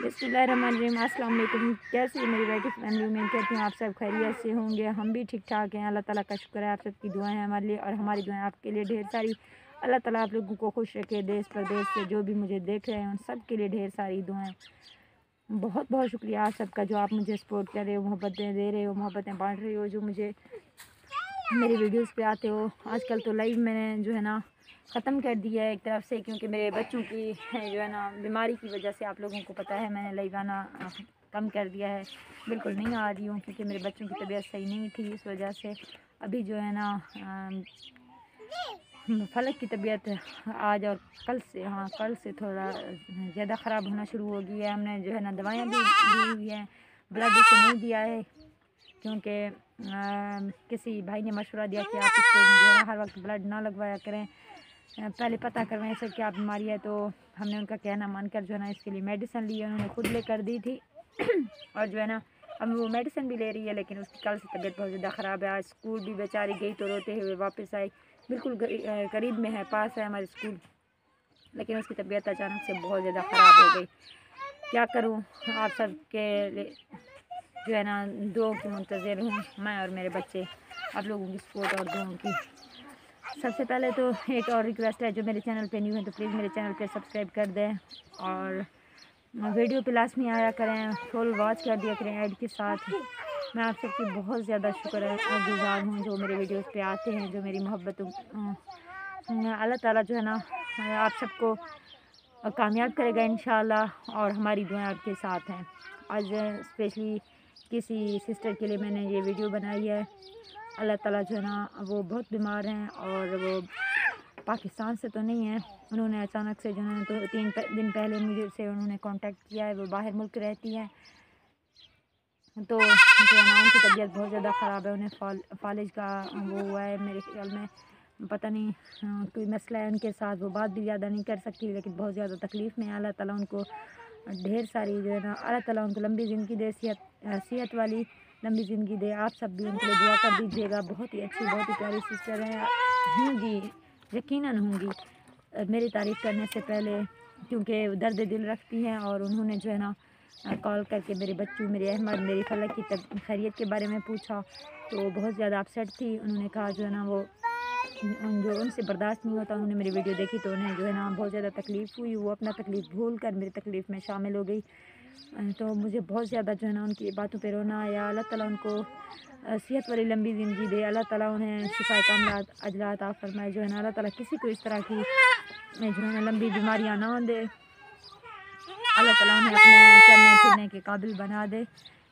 बिस्मिल्लाहिर्रहमानिर्रहीम। अस्सलाम वालेकुम। कैसी है मेरी बेटी फैमिली? उम्मीद करती हूँ आप सब खैरियत से होंगे। हम भी ठीक ठाक हैं। अल्लाह ताला का शुक्र है, आप सबकी दुआएं हैं हमारे लिए और हमारी दुआएं आपके लिए ढेर सारी। अल्लाह ताला आप लोगों को खुश रखे। देश प्रदेश से जो भी मुझे देख रहे हैं उन सब के लिए ढेर सारी दुआएं। बहुत बहुत शुक्रिया आप सबका, जो आप मुझे सपोर्ट कर रहे हो, मोहब्बतें दे रहे हो, मोहब्बतें बांट रहे हो, जो मुझे मेरी वीडियोस पे आते हो। आजकल तो लाइव मैंने जो है ना ख़त्म कर दिया है एक तरफ से, क्योंकि मेरे बच्चों की जो है ना बीमारी की वजह से, आप लोगों को पता है, मैंने लाइव आना कम कर दिया है। बिल्कुल नहीं आ रही हूँ क्योंकि मेरे बच्चों की तबीयत सही नहीं थी, इस वजह से। अभी जो है ना फलक की तबीयत आज और कल से थोड़ा ज़्यादा ख़राब होना शुरू हो गई है। हमने जो है ना दवाइयाँ भी दी हुई हैं, ब्लड उसे नहीं दिया है क्योंकि किसी भाई ने मशवरा दिया कि आप इसको जो है ना हर वक्त ब्लड ना लगवाया करें, पहले पता करवाएं इसे क्या बीमारी है। तो हमने उनका कहना मानकर जो है ना इसके लिए मेडिसिन ली है, उन्होंने खुद लेकर दी थी और जो है ना अब वो मेडिसिन भी ले रही है, लेकिन उसकी कल से तबीयत बहुत ज़्यादा ख़राब है। आज स्कूल भी बेचारी गई तो रोते हुए वापस आई। बिल्कुल करीब में है, पास है हमारे स्कूल, लेकिन उसकी तबीयत अचानक से बहुत ज़्यादा ख़राब हो गई। क्या करूँ, आप सब के जो है ना दुआओं की मुंतज़िर हूँ मैं और मेरे बच्चे, आप लोगों की सपोर्ट और दुआओं की। सबसे पहले तो एक और रिक्वेस्ट है, जो मेरे चैनल पे न्यू है तो प्लीज़ मेरे चैनल पे सब्सक्राइब कर दें और वीडियो पे लाज़मी आया करें, फुल वॉच कर दिया करें ऐड के साथ। मैं आप सबकी बहुत ज़्यादा शुक्रगुज़ार हूँ जो मेरे वीडियोस पे आते हैं, जो मेरी मोहब्बतों। अल्लाह ताला जो है ना आप सबको कामयाब करेगा इंशाअल्लाह और हमारी दुआएं आपके साथ हैं। आज स्पेशली किसी सिस्टर के लिए मैंने ये वीडियो बनाई है। अल्लाह ताला जो है ना वो बहुत बीमार हैं और वो पाकिस्तान से तो नहीं है, उन्होंने अचानक से जो है तो 3 दिन पहले मुझे से उन्होंने कांटेक्ट किया है। वो बाहर मुल्क रहती हैं, तो जो है ना उनकी तबीयत बहुत ज़्यादा ख़राब है। उन्हें फालिज का वो हुआ है, मेरे ख्याल में पता नहीं कोई मसला है उनके साथ। वो बात भी ज़्यादा नहीं कर सकती, लेकिन बहुत ज़्यादा तकलीफ़ में है। अल्लाह ताला उनको ढेर सारी जो है ना, अल्लाह ताला उनको लंबी ज़िंदगी दे, सेहत वाली लंबी ज़िंदगी दे। आप सब भी उनके लिए दुआ कर दीजिएगा। बहुत ही अच्छी, बहुत ही प्यारी सिस्टर हैं, होंगी, यकीनन होंगी मेरी तारीफ़ करने से पहले, क्योंकि दर्द दिल रखती हैं। और उन्होंने जो है ना कॉल करके मेरे बच्चों, मेरे अहमद, मेरी फलक की खैरियत के बारे में पूछा, तो बहुत ज़्यादा अपसेट थी। उन्होंने कहा जो है ना वो जो उनसे बर्दाश्त नहीं होता। उन्होंने मेरी वीडियो देखी तो उन्हें जो है ना बहुत ज़्यादा तकलीफ़ हुई। वो अपना तकलीफ़ भूल कर मेरी तकलीफ़ में शामिल हो गई। तो मुझे बहुत ज़्यादा जो है ना उनकी बातों पे रोना आया। अल्लाह ताला उनको सेहत वाली लंबी ज़िंदगी दे। अल्लाह ताला उन्हें शिफाए कामयाब अजला अता फरमाए। जो है ना अल्लाह ताला किसी को इस तरह की जो है ना लंबी बीमारियाँ ना दे। अल्लाह ताला उन्हें अपने चलने फिरने के काबिल बना दे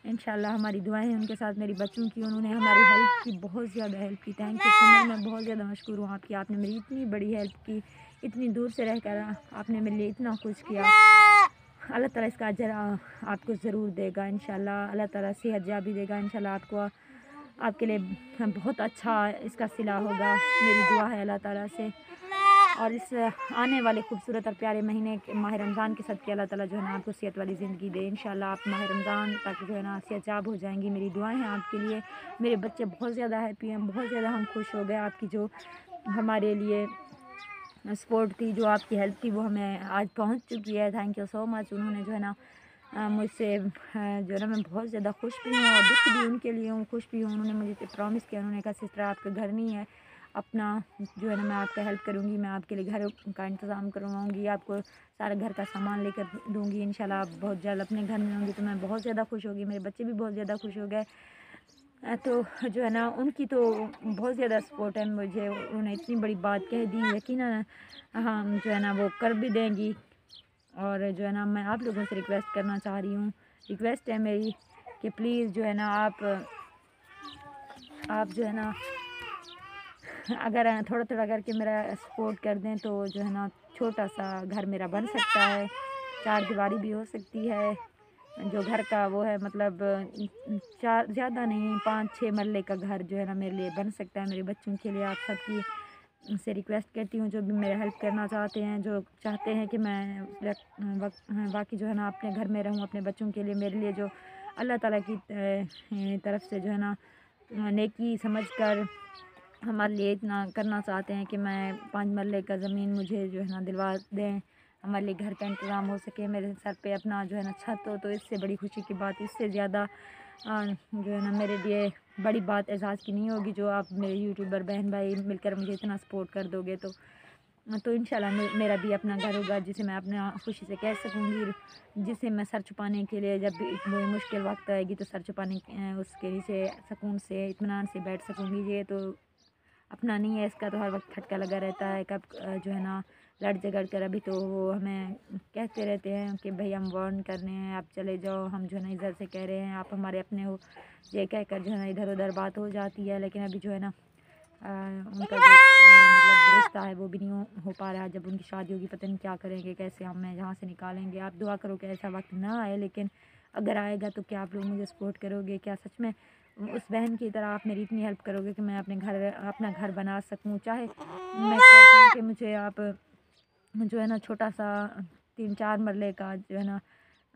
इंशाल्लाह। हमारी दुआएं हैं उनके साथ, मेरी बच्चों की। उन्होंने हमारी हेल्प की, बहुत ज़्यादा हेल्प की। Thank you so much. मैं बहुत ज़्यादा मशकूर हूँ आपकी। आपने मेरी इतनी बड़ी हेल्प की, इतनी दूर से रहकर आपने मेरे लिए इतना कुछ किया। अल्लाह ताला इसका अजर आपको ज़रूर देगा इंशाल्लाह। अल्लाह ताला सेहत याबी देगा इंशाल्लाह आपको। आपके लिए बहुत अच्छा इसका सिला होगा, मेरी दुआ है अल्लाह ताला से। और इस आने वाले खूबसूरत और प्यारे महीने माह रमज़ान के सदक़े अल्लाह ताला जो है ना आपको सेहत वाली ज़िंदगी दे इंशाल्लाह। आप माह रमज़ान तक जो है ना सेहतयाब हो जाएंगी। मेरी दुआएं हैं आपके लिए। मेरे बच्चे बहुत ज़्यादा हैप्पी हैं, बहुत ज़्यादा हम खुश हो गए। आपकी जो हमारे लिए सपोर्ट थी, जो आपकी हेल्प थी, वो हमें आज पहुंच चुकी है। Thank you so much. उन्होंने जो है ना मुझसे जो है ना, मैं बहुत ज़्यादा खुश भी हूँ और दुख भी उनके लिए हूँ, खुश भी हूँ। उन्होंने मुझे प्रॉमिस किया, उन्होंने कहा सिस्टर आपका घर नहीं है अपना, जो है ना मैं आपका हेल्प करूँगी, मैं आपके लिए घर का इंतज़ाम करवाऊँगी, आपको सारा घर का सामान लेकर दूँगी इंशाल्लाह। आप बहुत जल्द अपने घर में होंगी तो मैं बहुत ज़्यादा खुश होगी। मेरे बच्चे भी बहुत ज़्यादा खुश हो गए। तो जो है ना उनकी तो बहुत ज़्यादा सपोर्ट है मुझे। उन्होंने इतनी बड़ी बात कह दी, यकीनन हम जो है ना वो कर भी देंगी। और जो है ना मैं आप लोगों से रिक्वेस्ट करना चाह रही हूँ, रिक्वेस्ट है मेरी कि प्लीज़ जो है ना आप जो है ना अगर थोड़ा थोड़ा करके मेरा सपोर्ट कर दें तो जो है ना छोटा सा घर मेरा बन सकता है, 4 दीवारी भी हो सकती है। जो घर का वो है, मतलब 4 ज़्यादा नहीं, 5-6 मरले का घर जो है ना मेरे लिए बन सकता है, मेरे बच्चों के लिए। आप सबकी से रिक्वेस्ट करती हूँ, जो भी मेरा हेल्प करना चाहते हैं, जो चाहते हैं कि मैं बाकी जो है ना अपने घर में रहूँ अपने बच्चों के लिए, मेरे लिए, जो अल्लाह ताला की तरफ से जो है ना नेकी समझकर हमारे लिए इतना करना चाहते हैं कि मैं 5 मरले का ज़मीन मुझे जो है ना दिलवा दें। ہمارے لیے گھر کا انتظام ہو سکے، میرے سر پہ اپنا جو ہے نا چھت ہو، تو اس سے بڑی خوشی کی بات، اس سے زیادہ جو ہے نا میرے لیے بڑی بات اعزاز کی نہیں ہوگی، جو آپ میرے یوٹیوبر بہن بھائی مل کر مجھے اتنا سپورٹ کر دو گے۔ تو انشاءاللہ میرا بھی اپنا گھر ہوگا جسے میں اپنا خوشی سے کہہ سکوں گی، جسے میں سر چھپانے کے لیے جب بھی کوئی مشکل وقت آئے گی تو سر چھپانے اس کے نیچے سکون سے اطمینان سے بیٹھ سکوں گی۔ یہ تو اپنا نہیں ہے، اس کا تو ہر وقت کھٹکا لگا رہتا ہے، کب جو ہے نا لڑ جھگڑ کر ابھی تو وہ ہمیں کہتے رہتے ہیں کہ بھئی ہم وارن کر رہے ہیں، آپ چلے جاؤ، ہم جو ہے نا ادھر سے کہہ رہے ہیں آپ ہمارے اپنے ہو، یہ کہہ کر جو ہے نا ادھر ادھر بات ہو جاتی ہے، لیکن ابھی جو ہے نا ان کا جو مطلب رشتہ ہے وہ بھی نہیں ہو پا رہا۔ جب ان کی شادی ہوگی پتہ نہیں کیا کریں گے، کیسے ہمیں جہاں سے نکالیں گے۔ آپ دعا کرو کہ ایسا وقت نہ آئے، لیکن اگر آئے گا تو کیا آپ لوگ مجھے سپورٹ کرو گے؟ کیا سچ میں اس بہن کی طرح آپ میری اتنی ہیلپ کرو گے کہ میں اپنا گھر بنا سکوں؟ چاہے میں کہتی ہوں کہ مجھے آپ جو ہے نا چھوٹا سا 3-4 مرلے کا جو ہے نا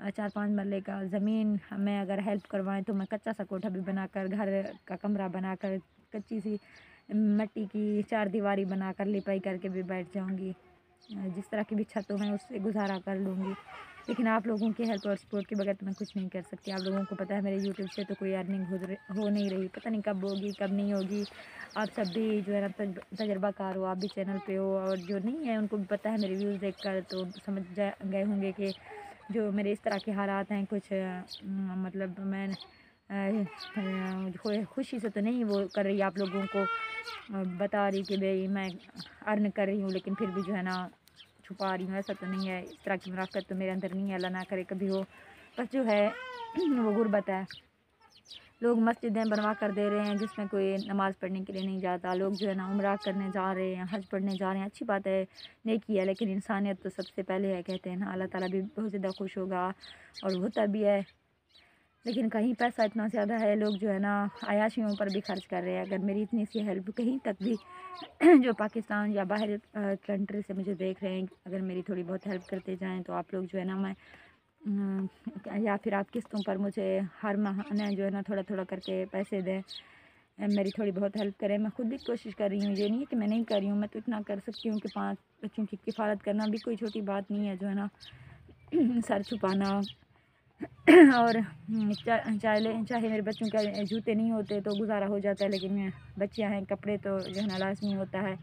4-5 مرلے کا زمین ہمیں اگر ہیلپ کروائیں تو میں کچا سا کوٹھا بھی بنا کر، گھر کا کمرہ بنا کر، کچی سی مٹی کی 4 دیواری بنا کر لیپائی کر کے بھی بیٹھ جاؤں گی، جس طرح کی بھی چھت ہو میں اس سے گزارا کر لوں گی۔ لیکن آپ لوگوں کی ہیلپ اور سپورٹ کے بغیر تو میں کچھ نہیں کر سکتی۔ آپ لوگوں کو پتہ ہے میرے یوٹیوب سے تو کوئی ارننگ ہو نہیں رہی، پتہ نہیں کب ہوگی کب نہیں ہوگی۔ آپ سب بھی جو ہے نا تجربہ کار ہو، آپ بھی چینل پہ ہو، اور جو نہیں ہے ان کو بھی پتہ ہے میرے ویوز دیکھ کر تو سمجھ گئے ہوں گے کہ جو میرے اس طرح کے حالات ہیں، کچھ مطلب میں خوشی سے تو نہیں وہ کر رہی، آپ لوگوں کو بتا رہی کہ بھئی میں ارن کر رہی ہوں، لیکن پھر بھی جو ہے نا چھپا رہی ہوں، ایسا تو نہیں ہے۔ اس طرح کی منافقت تو میرے اندر نہیں ہے، اللہ نہ کرے کبھی ہو، بس جو ہے وہ غربت ہے۔ لوگ مسجدیں بنوا کر دے رہے ہیں جس میں کوئی نماز پڑھنے کے لیے نہیں جاتا، لوگ جو ہے نا عمرہ کرنے جا رہے ہیں، حج پڑھنے جا رہے ہیں، اچھی بات ہے، نیکی ہے، لیکن انسانیت تو سب سے پہلے ہے، کہتے ہیں نا اللہ تعالیٰ بھی بہت زیادہ خوش ہوگا، اور ہوتا بھی ہے۔ لیکن کہیں پیسہ اتنا زیادہ ہے، لوگ جو ہے نا عیاشیوں پر بھی خرچ کر رہے ہیں۔ اگر میری اتنی سی ہیلپ کہیں تک بھی جو پاکستان یا باہر کنٹری سے مجھے دیکھ رہے ہیں، اگر میری تھوڑی بہت ہیلپ کرتے جائیں تو آپ لوگ جو ہے نا میں یا پھر آپ قسطوں پر مجھے ہر مہینے جو ہے نا تھوڑا تھوڑا کر کے پیسے دیں، میری تھوڑی بہت ہیلپ کریں۔ میں خود بھی کوشش کر رہی ہوں، یہ نہیں ہے کہ میں نہیں کر رہی ہوں، میں تو اتنا کر سکتی ہوں کہ 5 بچوں کی کفالت کرنا بھی کوئی چھوٹی بات نہیں ہے، جو ہے نا سر چھپانا، اور چاہے میرے بچوں کے جوتے نہیں ہوتے تو گزارا ہو جاتا ہے، لیکن بچیاں ہیں کپڑے تو جو ہے نا لازمی ہوتا ہے،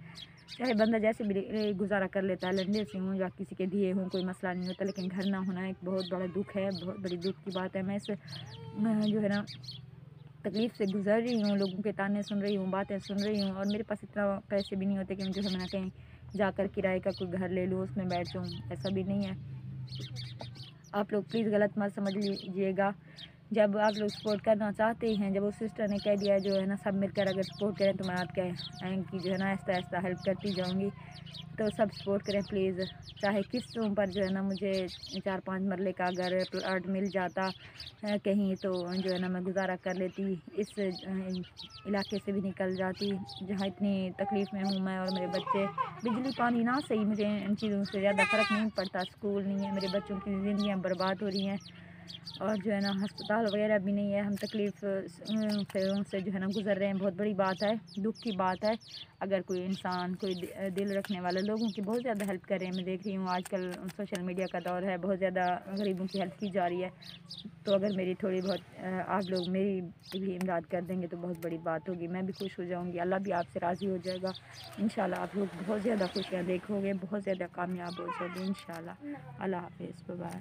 چاہے بندہ جیسے بھی گزارا کر لیتا ہے، لنڈے سے ہوں یا کسی کے دیے ہوں کوئی مسئلہ نہیں ہوتا، لیکن گھر نہ ہونا ایک بہت بڑا دکھ ہے، بہت بڑی دکھ کی بات ہے۔ میں اس جو ہے نا تکلیف سے گزر رہی ہوں، لوگوں کے تانے سن رہی ہوں، باتیں سن رہی ہوں، اور میرے پاس اتنا پیسے بھی نہیں ہوتے کہ مجھے میں کہیں جا کر کرائے کا کوئی گھر لے لوں، اس میں بیٹھ جاؤں، ایسا بھی نہیں ہے۔ آپ لوگ پلیز غلط مت سمجھ لیجیے گا، جب آپ لوگ سپورٹ کرنا چاہتے ہیں، جب اس سسٹر نے کہہ دیا جو ہے نا سب مل کر اگر سپورٹ کریں تو میں آپ کے کی جو ہے نا آہستہ آہستہ ہیلپ کرتی جاؤں گی، تو سب سپورٹ کریں پلیز۔ چاہے قسطوں پر جو ہے نا مجھے 4-5 مرلے کا اگر پلاٹ مل جاتا کہیں تو جو ہے نا میں گزارا کر لیتی، اس علاقے سے بھی نکل جاتی جہاں اتنی تکلیف میں ہوں میں اور میرے بچے۔ بجلی پانی نہ صحیح، مجھے ان چیزوں سے زیادہ فرق نہیں پڑتا، اسکول نہیں ہے، میرے بچوں کی زندگیاں برباد ہو رہی ہیں، اور جو ہے نا ہسپتال وغیرہ بھی نہیں ہے، ہم تکلیف سے جو ہے نا گزر رہے ہیں، بہت بڑی بات ہے، دکھ کی بات ہے۔ اگر کوئی انسان کوئی دل رکھنے والے لوگوں کی بہت زیادہ ہیلپ کر رہے ہیں، میں دیکھ رہی ہوں آج کل سوشل میڈیا کا دور ہے، بہت زیادہ غریبوں کی ہیلپ کی جا رہی ہے، تو اگر میری تھوڑی بہت آپ لوگ میری بھی امداد کر دیں گے تو بہت بڑی بات ہوگی، میں بھی خوش ہو جاؤں گی، اللہ بھی آپ سے راضی ہو جائے گا انشاءاللہ، آپ لوگ بہت زیادہ خوشیاں دیکھو گے، بہت زیادہ کامیاب ہو جاؤ گے انشاءاللہ۔ اللہ حافظ، بائے۔